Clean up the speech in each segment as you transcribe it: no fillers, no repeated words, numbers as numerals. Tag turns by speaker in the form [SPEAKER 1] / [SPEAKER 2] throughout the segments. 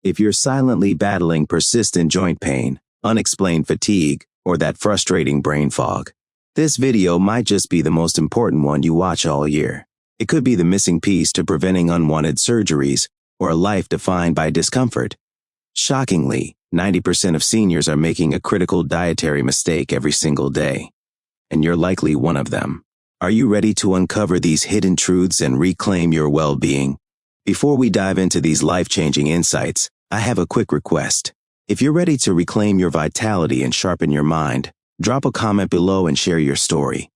[SPEAKER 1] If you're silently battling persistent joint pain, unexplained fatigue, or that frustrating brain fog, this video might just be the most important one you watch all year. It could be the missing piece to preventing unwanted surgeries or a life defined by discomfort. Shockingly, 90% of seniors are making a critical dietary mistake every single day, and you're likely one of them. Are you ready to uncover these hidden truths and reclaim your well-being? Before we dive into these life-changing insights, I have a quick request. If you're ready to reclaim your vitality and sharpen your mind, drop a comment below and share your story.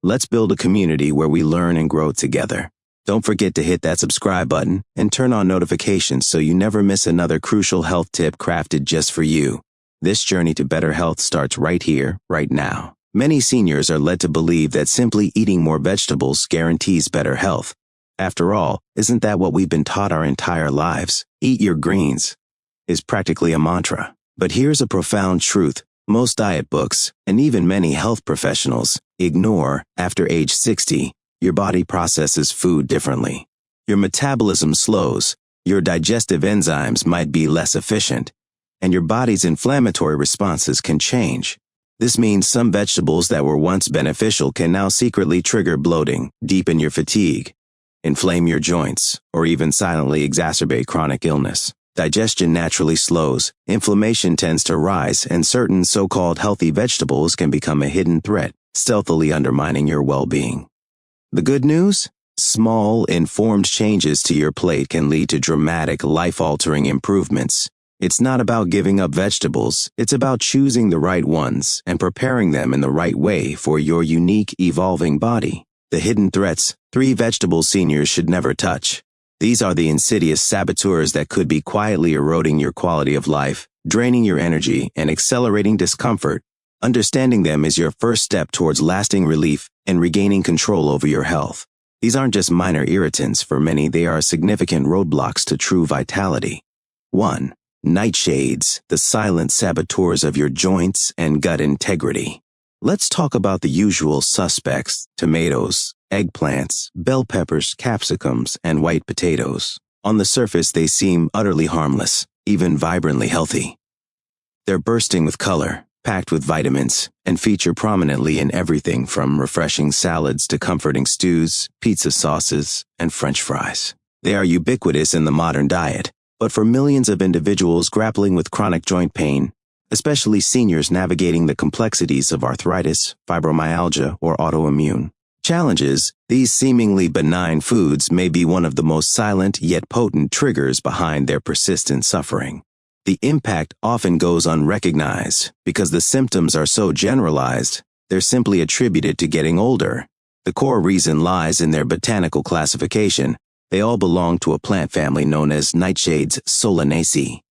[SPEAKER 1] Let's build a community where we learn and grow together. Don't forget to hit that subscribe button and turn on notifications so you never miss another crucial health tip crafted just for you. This journey to better health starts right here, right now. Many seniors are led to believe that simply eating more vegetables guarantees better health. After all, isn't that what we've been taught our entire lives? Eat your greens is practically a mantra. But here's a profound truth. Most diet books, and even many health professionals, ignore after age 60. Your body processes food differently. Your metabolism slows, your digestive enzymes might be less efficient, and your body's inflammatory responses can change. This means some vegetables that were once beneficial can now secretly trigger bloating, deepen your fatigue, inflame your joints, or even silently exacerbate chronic illness. Digestion naturally slows, inflammation tends to rise, and certain so-called healthy vegetables can become a hidden threat, stealthily undermining your well-being. The good news? Small, informed changes to your plate can lead to dramatic, life-altering improvements. It's not about giving up vegetables, it's about choosing the right ones and preparing them in the right way for your unique, evolving body. The hidden threats 3 vegetables seniors should never touch. These are the insidious saboteurs that could be quietly eroding your quality of life, draining your energy, and accelerating discomfort. Understanding them is your first step towards lasting relief and regaining control over your health. These aren't just minor irritants. For many, they are significant roadblocks to true vitality. 1. Nightshades, the silent saboteurs of your joints and gut integrity. Let's talk about the usual suspects: tomatoes, eggplants, bell peppers, capsicums, and white potatoes. On the surface, they seem utterly harmless, even vibrantly healthy. They're bursting with color, packed with vitamins, and feature prominently in everything from refreshing salads to comforting stews, pizza sauces, and French fries. They are ubiquitous in the modern diet, but for millions of individuals grappling with chronic joint pain, especially seniors navigating the complexities of arthritis, fibromyalgia, or autoimmune challenges, these seemingly benign foods may be one of the most silent yet potent triggers behind their persistent suffering. The impact often goes unrecognized because the symptoms are so generalized, they're simply attributed to getting older. The core reason lies in their botanical classification. They all belong to a plant family known as Nightshades solanaceae.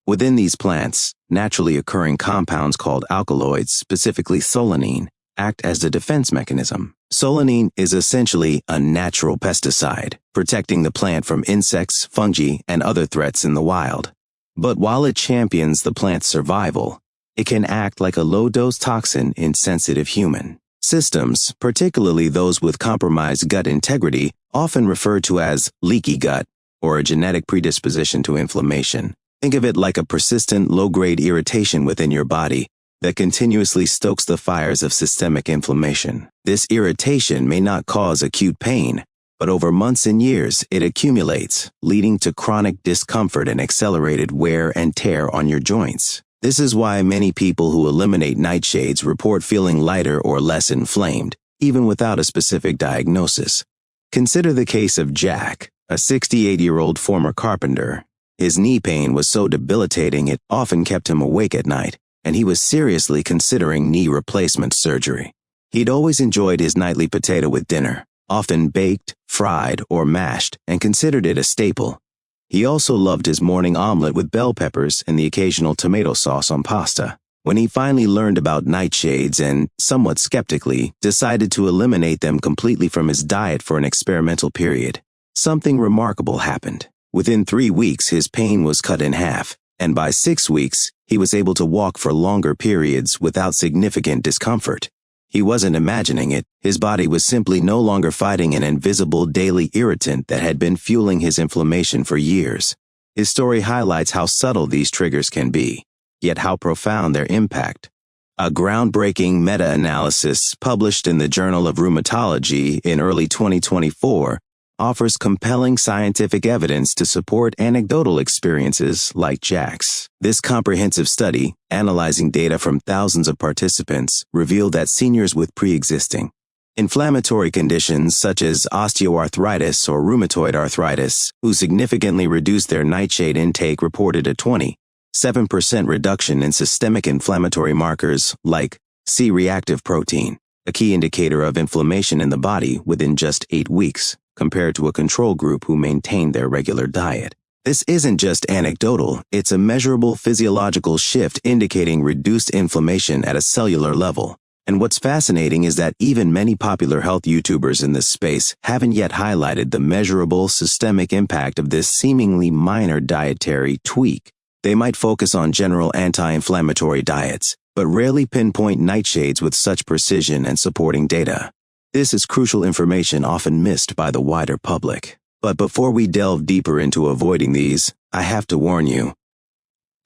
[SPEAKER 1] Within these plants, naturally occurring compounds called alkaloids, specifically solanine, act as the defense mechanism. Solanine is essentially a natural pesticide, protecting the plant from insects, fungi, and other threats in the wild. But while it champions the plant's survival, it can act like a low-dose toxin in sensitive human systems, particularly those with compromised gut integrity, often referred to as leaky gut or a genetic predisposition to inflammation. Think of it like a persistent low-grade irritation within your body that continuously stokes the fires of systemic inflammation. This irritation may not cause acute pain, but over months and years, it accumulates, leading to chronic discomfort and accelerated wear and tear on your joints. This is why many people who eliminate nightshades report feeling lighter or less inflamed, even without a specific diagnosis. Consider the case of Jack, a 68-year-old former carpenter. His knee pain was so debilitating it often kept him awake at night, and he was seriously considering knee replacement surgery. He'd always enjoyed his nightly potato with dinner, often baked, fried, or mashed, and considered it a staple. He also loved his morning omelet with bell peppers and the occasional tomato sauce on pasta. When he finally learned about nightshades and, somewhat skeptically, decided to eliminate them completely from his diet for an experimental period, something remarkable happened. Within 3 weeks, his pain was cut in half, and by 6 weeks, he was able to walk for longer periods without significant discomfort. He wasn't imagining it. His body was simply no longer fighting an invisible daily irritant that had been fueling his inflammation for years. His story highlights how subtle these triggers can be, yet how profound their impact. A groundbreaking meta-analysis published in the Journal of Rheumatology in early 2024 offers compelling scientific evidence to support anecdotal experiences like Jack's. This comprehensive study, analyzing data from thousands of participants, revealed that seniors with pre-existing inflammatory conditions such as osteoarthritis or rheumatoid arthritis, who significantly reduced their nightshade intake, reported a 27% reduction in systemic inflammatory markers like C-reactive protein, a key indicator of inflammation in the body, within just 8 weeks, compared to a control group who maintained their regular diet. This isn't just anecdotal, it's a measurable physiological shift indicating reduced inflammation at a cellular level. And what's fascinating is that even many popular health YouTubers in this space haven't yet highlighted the measurable systemic impact of this seemingly minor dietary tweak. They might focus on general anti-inflammatory diets, but rarely pinpoint nightshades with such precision and supporting data. This is crucial information often missed by the wider public. But before we delve deeper into avoiding these, I have to warn you.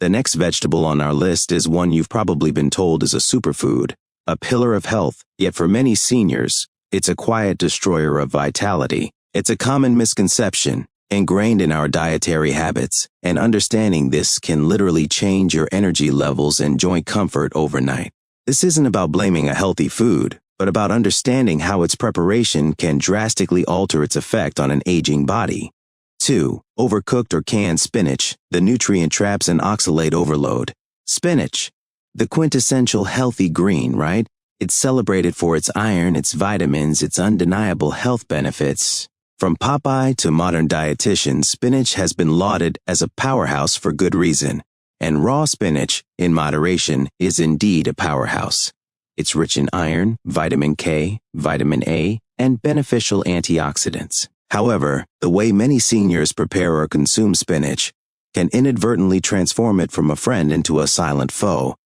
[SPEAKER 1] The next vegetable on our list is one you've probably been told is a superfood, a pillar of health, yet for many seniors, it's a quiet destroyer of vitality. It's a common misconception, ingrained in our dietary habits, and understanding this can literally change your energy levels and joint comfort overnight. This isn't about blaming a healthy food, but about understanding how its preparation can drastically alter its effect on an aging body. 2. Overcooked or canned spinach, the nutrient traps and oxalate overload. Spinach, the quintessential healthy green, right? It's celebrated for its iron, its vitamins, its undeniable health benefits. From Popeye to modern dietitians, spinach has been lauded as a powerhouse for good reason. And raw spinach, in moderation, is indeed a powerhouse. It's rich in iron, vitamin K, vitamin A, and beneficial antioxidants. However, the way many seniors prepare or consume spinach can inadvertently transform it from a friend into a silent foe.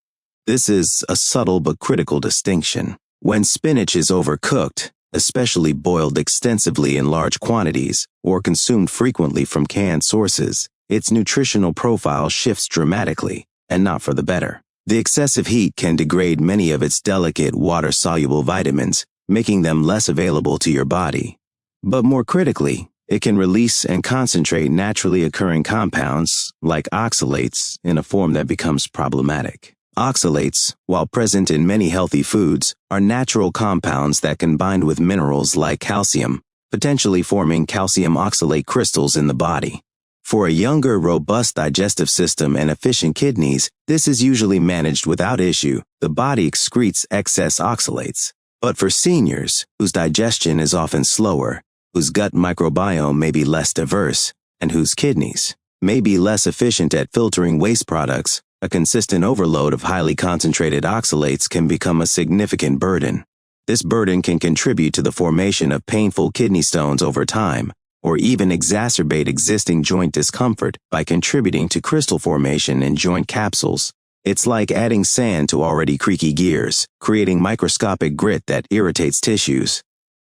[SPEAKER 1] This is a subtle but critical distinction. When spinach is overcooked, especially boiled extensively in large quantities or consumed frequently from canned sources, its nutritional profile shifts dramatically, and not for the better. The excessive heat can degrade many of its delicate water-soluble vitamins, making them less available to your body. But more critically, it can release and concentrate naturally occurring compounds, like oxalates, in a form that becomes problematic. Oxalates, while present in many healthy foods, are natural compounds that combine with minerals like calcium, potentially forming calcium oxalate crystals in the body. For a younger, robust digestive system and efficient kidneys, this is usually managed without issue. The body excretes excess oxalates. But for seniors, whose digestion is often slower, whose gut microbiome may be less diverse, and whose kidneys may be less efficient at filtering waste products, a consistent overload of highly concentrated oxalates can become a significant burden. This burden can contribute to the formation of painful kidney stones over time, or even exacerbate existing joint discomfort by contributing to crystal formation in joint capsules. It's like adding sand to already creaky gears, creating microscopic grit that irritates tissues.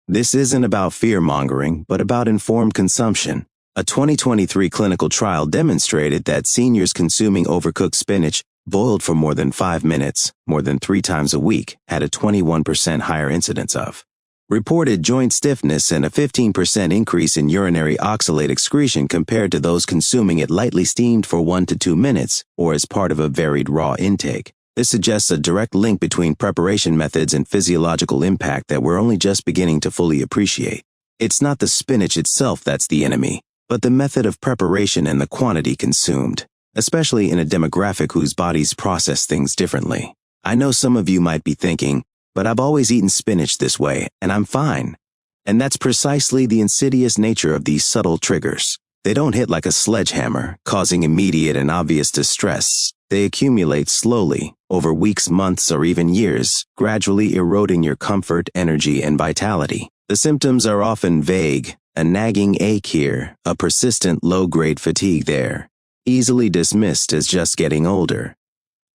[SPEAKER 1] This isn't about fear-mongering, but about informed consumption. A 2023 clinical trial demonstrated that seniors consuming overcooked spinach boiled for more than 5 minutes, more than 3 times a week, had a 21% higher incidence of reported joint stiffness and a 15% increase in urinary oxalate excretion compared to those consuming it lightly steamed for 1 to 2 minutes or as part of a varied raw intake. This suggests a direct link between preparation methods and physiological impact that we're only just beginning to fully appreciate. It's not the spinach itself that's the enemy, but the method of preparation and the quantity consumed, especially in a demographic whose bodies process things differently. I know some of you might be thinking, but I've always eaten spinach this way, and I'm fine. And that's precisely the insidious nature of these subtle triggers. They don't hit like a sledgehammer, causing immediate and obvious distress. They accumulate slowly, over weeks, months, or even years, gradually eroding your comfort, energy, and vitality. The symptoms are often vague, a nagging ache here, a persistent low-grade fatigue there, easily dismissed as just getting older.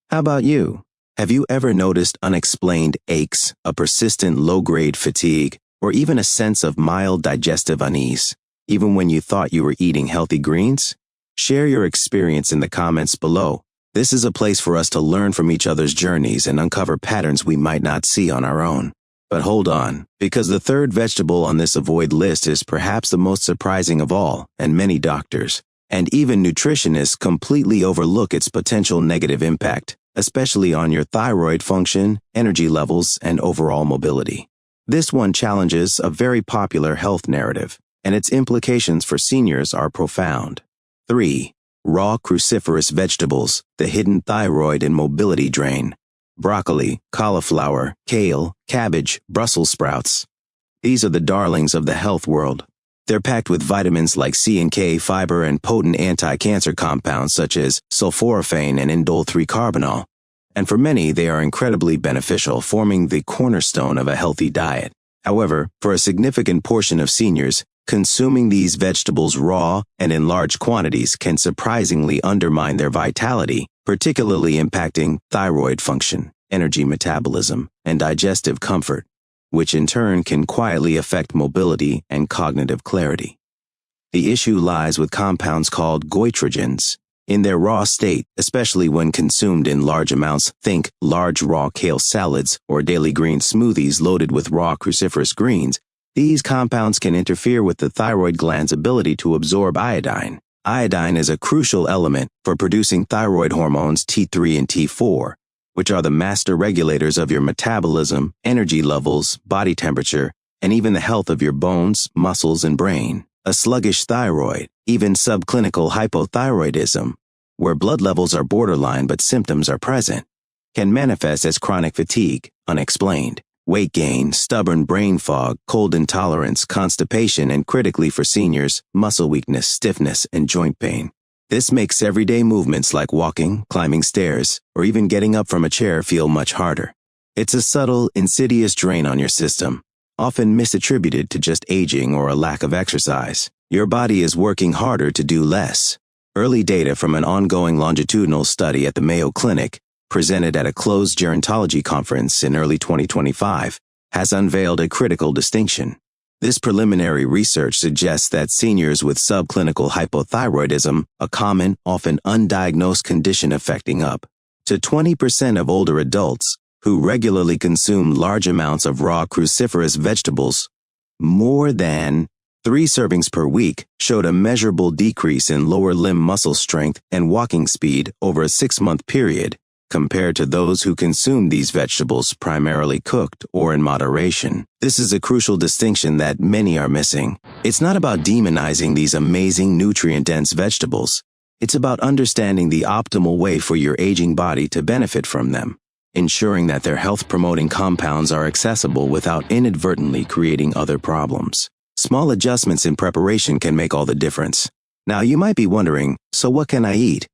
[SPEAKER 1] How about you? Have you ever noticed unexplained aches, a persistent low-grade fatigue, or even a sense of mild digestive unease, even when you thought you were eating healthy greens? Share your experience in the comments below. This is a place for us to learn from each other's journeys and uncover patterns we might not see on our own. But hold on, because the third vegetable on this avoid list is perhaps the most surprising of all, and many doctors, and even nutritionists completely overlook its potential negative impact, especially on your thyroid function, energy levels, and overall mobility. This one challenges a very popular health narrative, and its implications for seniors are profound. 3. Raw cruciferous vegetables, the hidden thyroid and mobility drain. Broccoli, cauliflower, kale, cabbage, Brussels sprouts. These are the darlings of the health world. They're packed with vitamins like C and K, fiber, and potent anti-cancer compounds such as sulforaphane and indole-3-carbinol. And for many, they are incredibly beneficial, forming the cornerstone of a healthy diet. However, for a significant portion of seniors, consuming these vegetables raw and in large quantities can surprisingly undermine their vitality, particularly impacting thyroid function, energy metabolism, and digestive comfort, which in turn can quietly affect mobility and cognitive clarity. The issue lies with compounds called goitrogens. In their raw state, especially when consumed in large amounts, think large raw kale salads or daily green smoothies loaded with raw cruciferous greens, these compounds can interfere with the thyroid gland's ability to absorb iodine. Iodine is a crucial element for producing thyroid hormones T3 and T4, which are the master regulators of your metabolism, energy levels, body temperature, and even the health of your bones, muscles, and brain. A sluggish thyroid, even subclinical hypothyroidism, where blood levels are borderline but symptoms are present, can manifest as chronic fatigue, unexplained, weight gain, stubborn brain fog, cold intolerance, constipation, and critically for seniors, muscle weakness, stiffness, and joint pain. This makes everyday movements like walking, climbing stairs, or even getting up from a chair feel much harder. It's a subtle, insidious drain on your system, often misattributed to just aging or a lack of exercise. Your body is working harder to do less. Early data from an ongoing longitudinal study at the Mayo Clinic, presented at a closed gerontology conference in early 2025, has unveiled a critical distinction. This preliminary research suggests that seniors with subclinical hypothyroidism, a common, often undiagnosed condition affecting up to 20% of older adults, who regularly consume large amounts of raw cruciferous vegetables, more than 3 servings per week, showed a measurable decrease in lower limb muscle strength and walking speed over a 6-month period, compared to those who consume these vegetables primarily cooked or in moderation. This is a crucial distinction that many are missing. It's not about demonizing these amazing nutrient-dense vegetables. It's about understanding the optimal way for your aging body to benefit from them, ensuring that their health-promoting compounds are accessible without inadvertently creating other problems. Small adjustments in preparation can make all the difference. Now, you might be wondering, so what can I eat?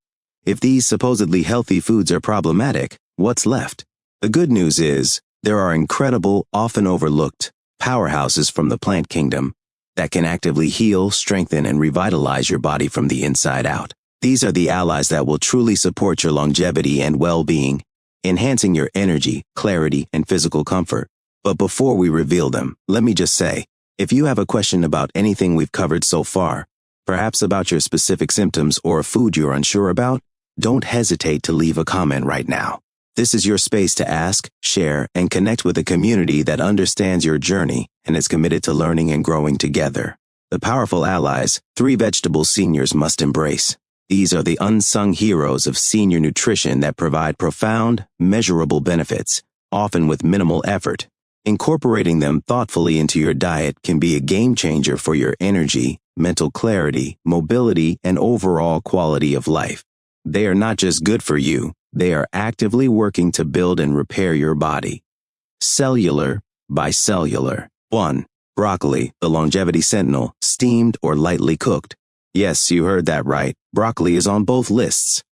[SPEAKER 1] If these supposedly healthy foods are problematic, what's left? The good news is, there are incredible, often overlooked, powerhouses from the plant kingdom that can actively heal, strengthen, and revitalize your body from the inside out. These are the allies that will truly support your longevity and well-being, enhancing your energy, clarity, and physical comfort. But before we reveal them, let me just say, if you have a question about anything we've covered so far, perhaps about your specific symptoms or a food you're unsure about, don't hesitate to leave a comment right now. This is your space to ask, share, and connect with a community that understands your journey and is committed to learning and growing together. The powerful allies 3 vegetable seniors must embrace. These are the unsung heroes of senior nutrition that provide profound, measurable benefits, often with minimal effort. Incorporating them thoughtfully into your diet can be a game changer for your energy, mental clarity, mobility, and overall quality of life. They are not just good for you, they are actively working to build and repair your body. Cellular by cellular. 1. Broccoli, the longevity sentinel, steamed or lightly cooked. Yes, you heard that right. Broccoli is on both lists.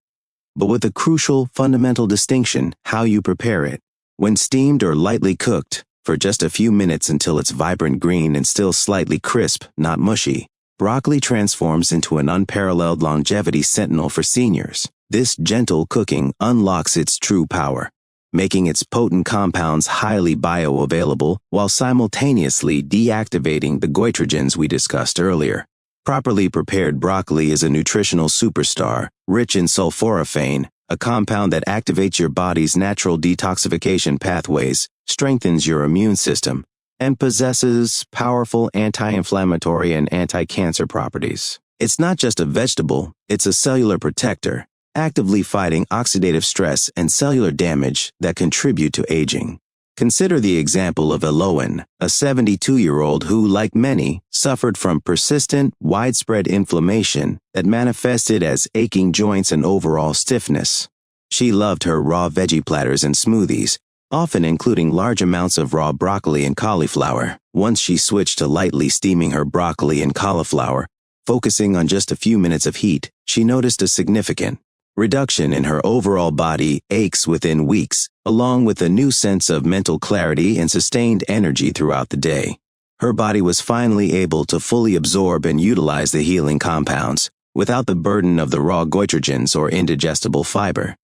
[SPEAKER 1] But with a crucial, fundamental distinction, how you prepare it. When steamed or lightly cooked, for just a few minutes until it's vibrant green and still slightly crisp, not mushy, broccoli transforms into an unparalleled longevity sentinel for seniors. This gentle cooking unlocks its true power, making its potent compounds highly bioavailable while simultaneously deactivating the goitrogens we discussed earlier. Properly prepared broccoli is a nutritional superstar, rich in sulforaphane, a compound that activates your body's natural detoxification pathways, strengthens your immune system, and possesses powerful anti-inflammatory and anti-cancer properties. It's not just a vegetable, it's a cellular protector, actively fighting oxidative stress and cellular damage that contribute to aging. Consider the example of Eloan, a 72-year-old who, like many, suffered from persistent, widespread inflammation that manifested as aching joints and overall stiffness. She loved her raw veggie platters and smoothies, often including large amounts of raw broccoli and cauliflower. Once she switched to lightly steaming her broccoli and cauliflower, focusing on just a few minutes of heat, she noticed a significant reduction in her overall body aches within weeks, along with a new sense of mental clarity and sustained energy throughout the day. Her body was finally able to fully absorb and utilize the healing compounds, without the burden of the raw goitrogens or indigestible fiber.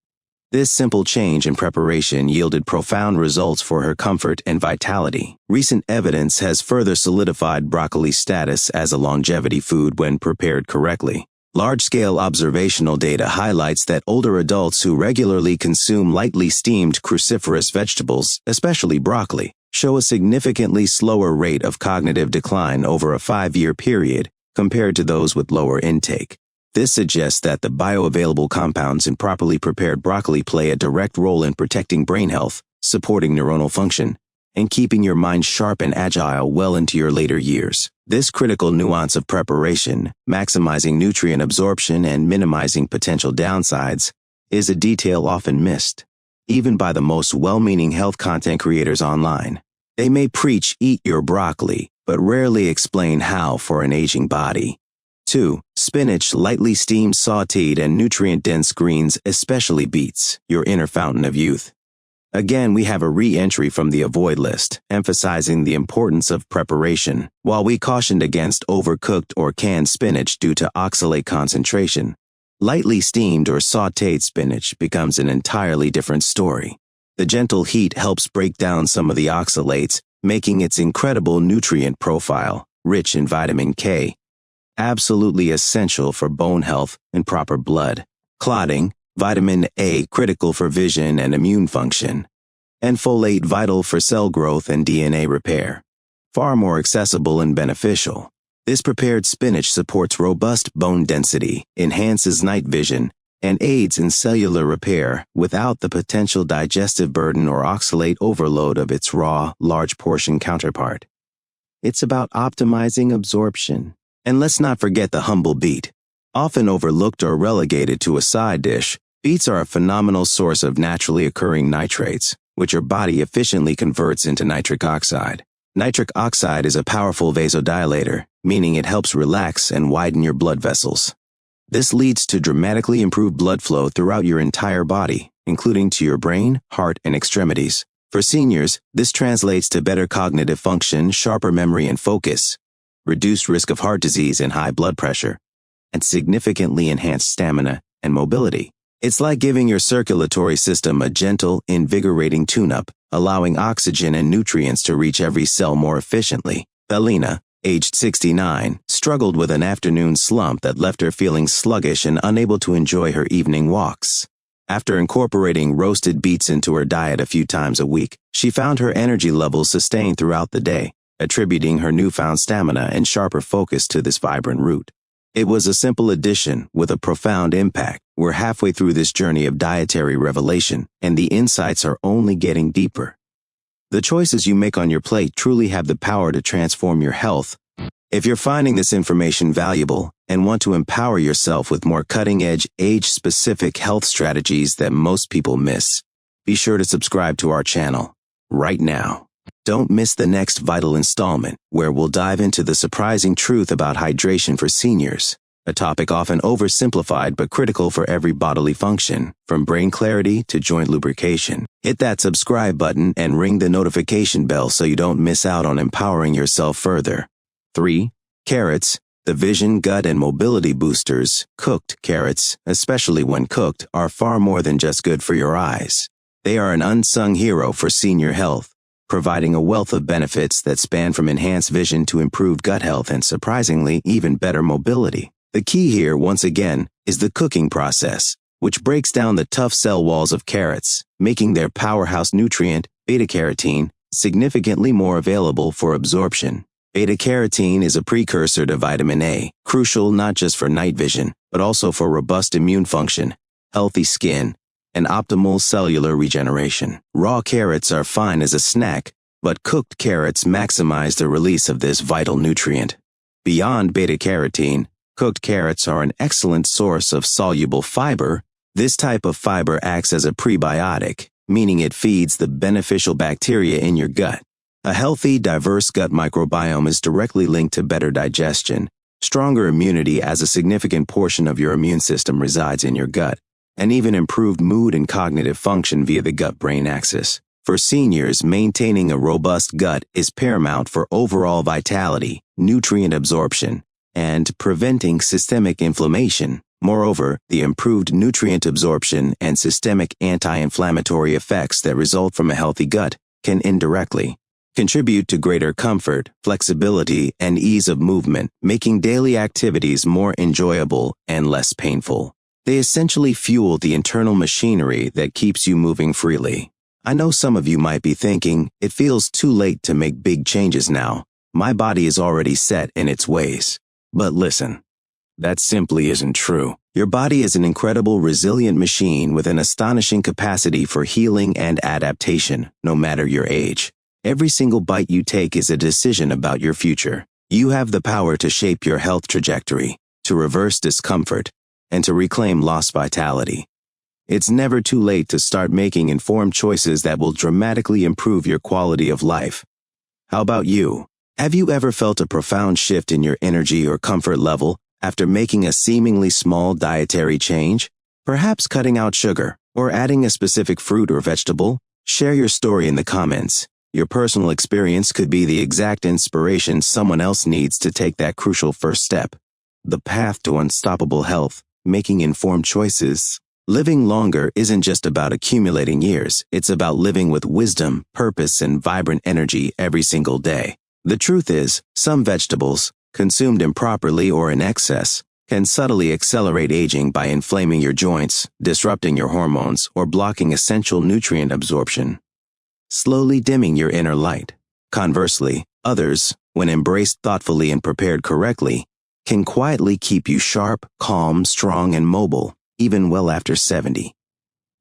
[SPEAKER 1] This simple change in preparation yielded profound results for her comfort and vitality. Recent evidence has further solidified broccoli's status as a longevity food when prepared correctly. Large-scale observational data highlights that older adults who regularly consume lightly steamed cruciferous vegetables, especially broccoli, show a significantly slower rate of cognitive decline over a 5-year period compared to those with lower intake. This suggests that the bioavailable compounds in properly prepared broccoli play a direct role in protecting brain health, supporting neuronal function, and keeping your mind sharp and agile well into your later years. This critical nuance of preparation, maximizing nutrient absorption and minimizing potential downsides, is a detail often missed, even by the most well-meaning health content creators online. They may preach "eat your broccoli," but rarely explain how for an aging body. 2. Spinach, lightly steamed, sautéed, and nutrient-dense greens, especially beets, your inner fountain of youth. Again, we have a re-entry from the avoid list, emphasizing the importance of preparation. While we cautioned against overcooked or canned spinach due to oxalate concentration, lightly steamed or sautéed spinach becomes an entirely different story. The gentle heat helps break down some of the oxalates, making its incredible nutrient profile, rich in vitamin K, absolutely essential for bone health and proper blood clotting, vitamin A critical for vision and immune function, and folate vital for cell growth and DNA repair. Far more accessible and beneficial. This prepared spinach supports robust bone density, enhances night vision, and aids in cellular repair without the potential digestive burden or oxalate overload of its raw, large portion counterpart. It's about optimizing absorption. And let's not forget the humble beet. Often overlooked or relegated to a side dish, beets are a phenomenal source of naturally occurring nitrates, which your body efficiently converts into nitric oxide. Nitric oxide is a powerful vasodilator, meaning it helps relax and widen your blood vessels. This leads to dramatically improved blood flow throughout your entire body, including to your brain, heart, and extremities. For seniors, this translates to better cognitive function, sharper memory and focus, reduced risk of heart disease and high blood pressure, and significantly enhanced stamina and mobility. It's like giving your circulatory system a gentle, invigorating tune-up, allowing oxygen and nutrients to reach every cell more efficiently. Belina, aged 69, struggled with an afternoon slump that left her feeling sluggish and unable to enjoy her evening walks. After incorporating roasted beets into her diet a few times a week, she found her energy levels sustained throughout the day, attributing her newfound stamina and sharper focus to this vibrant root. It was a simple addition with a profound impact. We're halfway through this journey of dietary revelation, and the insights are only getting deeper. The choices you make on your plate truly have the power to transform your health. If you're finding this information valuable and want to empower yourself with more cutting-edge, age-specific health strategies that most people miss, be sure to subscribe to our channel right now. Don't miss the next vital installment, where we'll dive into the surprising truth about hydration for seniors, a topic often oversimplified but critical for every bodily function, from brain clarity to joint lubrication. Hit that subscribe button and ring the notification bell so you don't miss out on empowering yourself further. 3. Carrots, the vision, gut, and mobility boosters. Cooked carrots, especially when cooked, are far more than just good for your eyes. They are an unsung hero for senior health, providing a wealth of benefits that span from enhanced vision to improved gut health and, surprisingly, even better mobility. The key here, once again, is the cooking process, which breaks down the tough cell walls of carrots, making their powerhouse nutrient, beta-carotene, significantly more available for absorption. Beta-carotene is a precursor to vitamin A, crucial not just for night vision, but also for robust immune function, healthy skin, and optimal cellular regeneration. Raw carrots are fine as a snack, but cooked carrots maximize the release of this vital nutrient. Beyond beta-carotene, cooked carrots are an excellent source of soluble fiber. This type of fiber acts as a prebiotic, meaning it feeds the beneficial bacteria in your gut. A healthy, diverse gut microbiome is directly linked to better digestion, stronger immunity as a significant portion of your immune system resides in your gut, and even improved mood and cognitive function via the gut-brain axis. For seniors, maintaining a robust gut is paramount for overall vitality, nutrient absorption, and preventing systemic inflammation. Moreover, the improved nutrient absorption and systemic anti-inflammatory effects that result from a healthy gut can indirectly contribute to greater comfort, flexibility, and ease of movement, making daily activities more enjoyable and less painful. They essentially fuel the internal machinery that keeps you moving freely. I know some of you might be thinking, it feels too late to make big changes now. My body is already set in its ways. But listen, that simply isn't true. Your body is an incredible, resilient machine with an astonishing capacity for healing and adaptation, no matter your age. Every single bite you take is a decision about your future. You have the power to shape your health trajectory, to reverse discomfort, and to reclaim lost vitality. It's never too late to start making informed choices that will dramatically improve your quality of life. How about you? Have you ever felt a profound shift in your energy or comfort level after making a seemingly small dietary change? Perhaps cutting out sugar or adding a specific fruit or vegetable? Share your story in the comments. Your personal experience could be the exact inspiration someone else needs to take that crucial first step. The path to unstoppable health, making informed choices. Living longer isn't just about accumulating years. It's about living with wisdom, purpose, and vibrant energy every single day. The truth is, some vegetables, consumed improperly or in excess, can subtly accelerate aging by inflaming your joints, disrupting your hormones, or blocking essential nutrient absorption, slowly dimming your inner light. Conversely, others, when embraced thoughtfully and prepared correctly, can quietly keep you sharp, calm, strong, and mobile, even well after 70.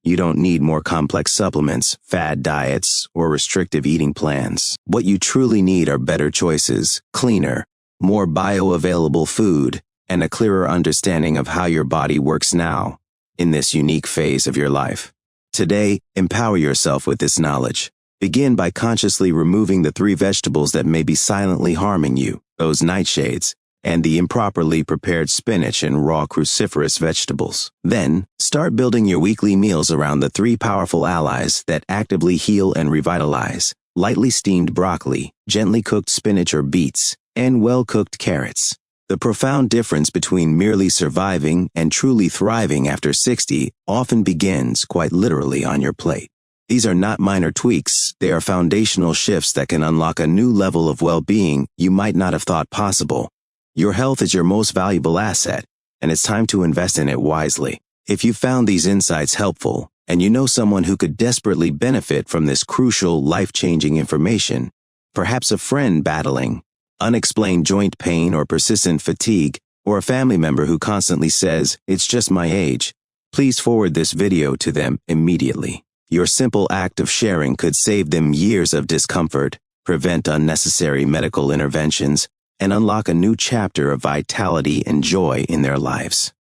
[SPEAKER 1] You don't need more complex supplements, fad diets, or restrictive eating plans. What you truly need are better choices, cleaner, more bioavailable food, and a clearer understanding of how your body works now, in this unique phase of your life. Today, empower yourself with this knowledge. Begin by consciously removing the 3 vegetables that may be silently harming you, those nightshades, and the improperly prepared spinach and raw cruciferous vegetables. Then, start building your weekly meals around the 3 powerful allies that actively heal and revitalize: lightly steamed broccoli, gently cooked spinach or beets, and well-cooked carrots. The profound difference between merely surviving and truly thriving after 60 often begins, quite literally, on your plate. These are not minor tweaks, they are foundational shifts that can unlock a new level of well-being you might not have thought possible. Your health is your most valuable asset, and it's time to invest in it wisely. If you found these insights helpful, and you know someone who could desperately benefit from this crucial, life-changing information, perhaps a friend battling unexplained joint pain or persistent fatigue, or a family member who constantly says, "It's just my age," please forward this video to them immediately. Your simple act of sharing could save them years of discomfort, prevent unnecessary medical interventions, and unlock a new chapter of vitality and joy in their lives.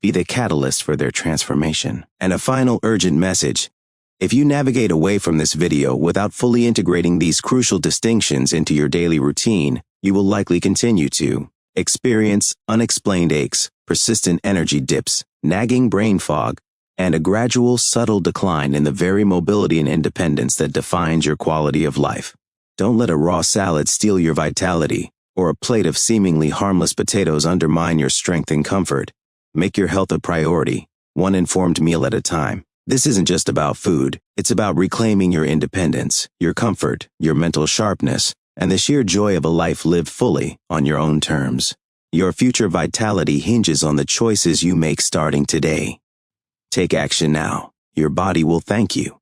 [SPEAKER 1] Be the catalyst for their transformation. And a final urgent message: if you navigate away from this video without fully integrating these crucial distinctions into your daily routine, you will likely continue to experience unexplained aches, persistent energy dips, nagging brain fog, and a gradual, subtle decline in the very mobility and independence that defines your quality of life. Don't let a raw salad steal your vitality, or a plate of seemingly harmless potatoes undermine your strength and comfort. Make your health a priority, one informed meal at a time. This isn't just about food, it's about reclaiming your independence, your comfort, your mental sharpness, and the sheer joy of a life lived fully on your own terms. Your future vitality hinges on the choices you make starting today. Take action now. Your body will thank you.